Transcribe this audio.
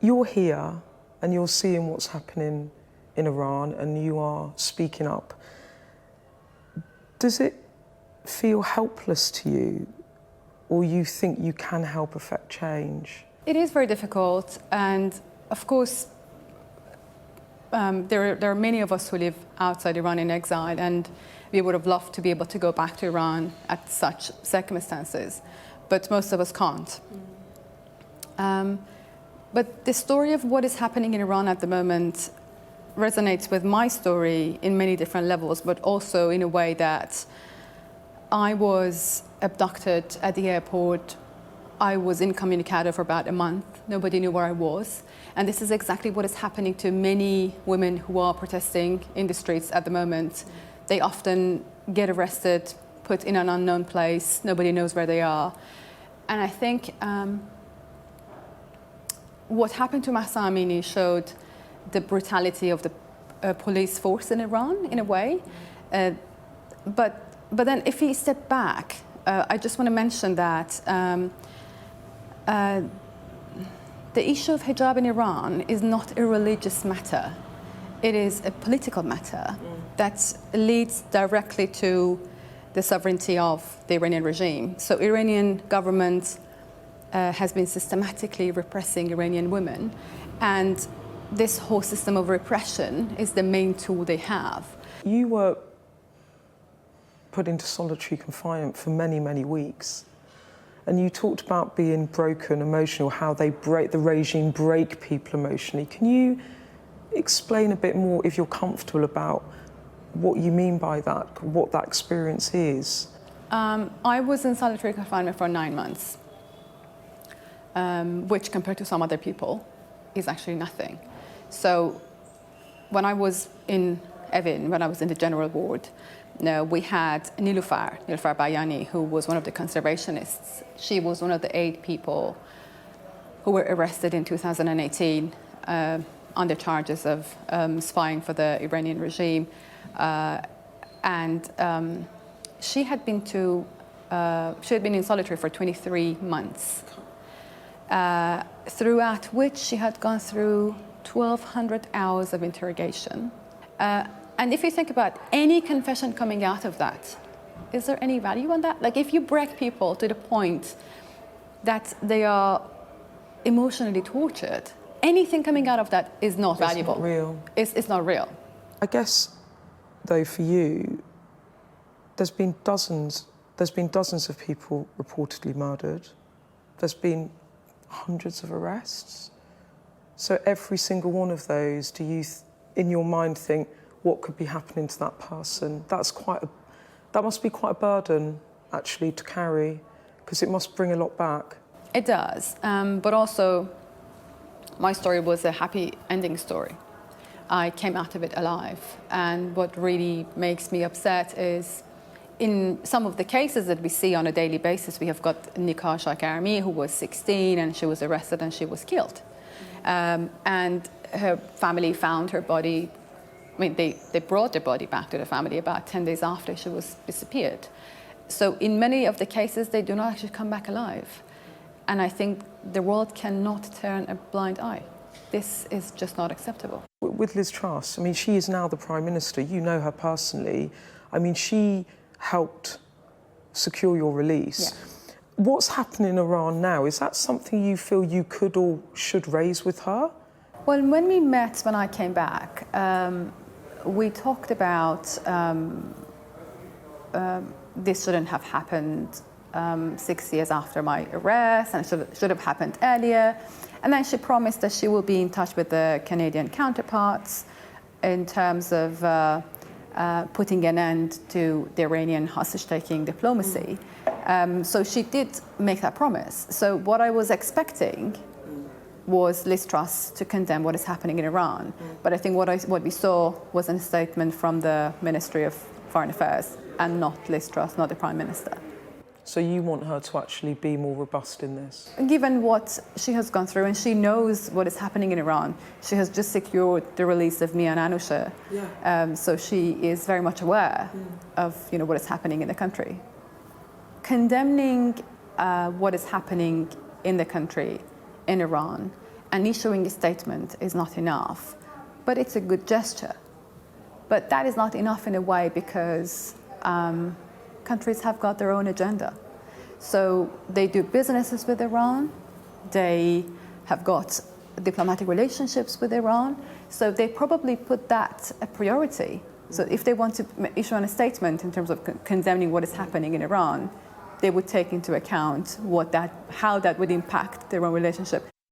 You're here and you're seeing what's happening in Iran and you are speaking up. Does it feel helpless to you, or you think you can help affect change? It is very difficult, and of course there are many of us who live outside Iran in exile, and we would have loved to be able to go back to Iran at such circumstances, but most of us can't. But the story of what is happening in Iran at the moment resonates with my story in many different levels, but also in a way that I was abducted at the airport. I was incommunicado for about a month. Nobody knew where I was. And this is exactly what is happening to many women who are protesting in the streets at the moment. They often get arrested, put in an unknown place. Nobody knows where they are. And I think what happened to Mahsa Amini showed the brutality of the police force in Iran, in a way. But then if we step back, I just want to mention that the issue of hijab in Iran is not a religious matter. It is a political matter that leads directly to the sovereignty of the Iranian regime. So Iranian government has been systematically repressing Iranian women, and this whole system of repression is the main tool they have. You were put into solitary confinement for many, many weeks. And you talked about being broken, emotional, how the regime break people emotionally. Can you explain a bit more, if you're comfortable, about what you mean by that, what that experience is? I was in solitary confinement for 9 months, which compared to some other people is actually nothing. So when I was in Evin, when I was in the general ward, we had Nilufar Bayani, who was one of the conservationists. She was one of the 8 people who were arrested in 2018 on the charges of spying for the Iranian regime. She had been in solitary for 23 months, throughout which she had gone through 1,200 hours of interrogation. And if you think about any confession coming out of that, is there any value on that? Like, if you break people to the point that they are emotionally tortured, anything coming out of that is not valuable. It's not real. It's not real. I guess, though, for you, there's been dozens of people reportedly murdered. There's been hundreds of arrests. So every single one of those, do you, in your mind, think, what could be happening to that person? That must be quite a burden, actually, to carry, because it must bring a lot back. It does, but also my story was a happy ending story. I came out of it alive, and what really makes me upset is in some of the cases that we see on a daily basis, we have got Nikah Shakarmi, who was 16, and she was arrested and she was killed. And her family found her body. I mean, they brought the body back to the family about 10 days after she was disappeared. So in many of the cases, they do not actually come back alive. And I think the world cannot turn a blind eye. This is just not acceptable. With Liz Truss, I mean, she is now the Prime Minister. You know her personally. I mean, she helped secure your release. Yeah. What's happening in Iran now? Is that something you feel you could or should raise with her? Well, when we met, when I came back, we talked about this shouldn't have happened 6 years after my arrest, and it should have happened earlier. And then she promised that she will be in touch with the Canadian counterparts in terms of putting an end to the Iranian hostage-taking diplomacy. So she did make that promise. So what I was expecting was Liz Truss to condemn what is happening in Iran. But I think what we saw was a statement from the Ministry of Foreign Affairs and not Liz Truss, not the Prime Minister. So you want her to actually be more robust in this? Given what she has gone through, and she knows what is happening in Iran, she has just secured the release of Mia and Anusha. Yeah. So she is very much aware of what is happening in the country. Condemning what is happening in the country, in Iran, and issuing a statement is not enough, but it's a good gesture. But that is not enough in a way because countries have got their own agenda. So they do businesses with Iran, they have got diplomatic relationships with Iran, so they probably put that a priority. So if they want to issue a statement in terms of condemning what is happening in Iran, they would take into account how that would impact their own relationship.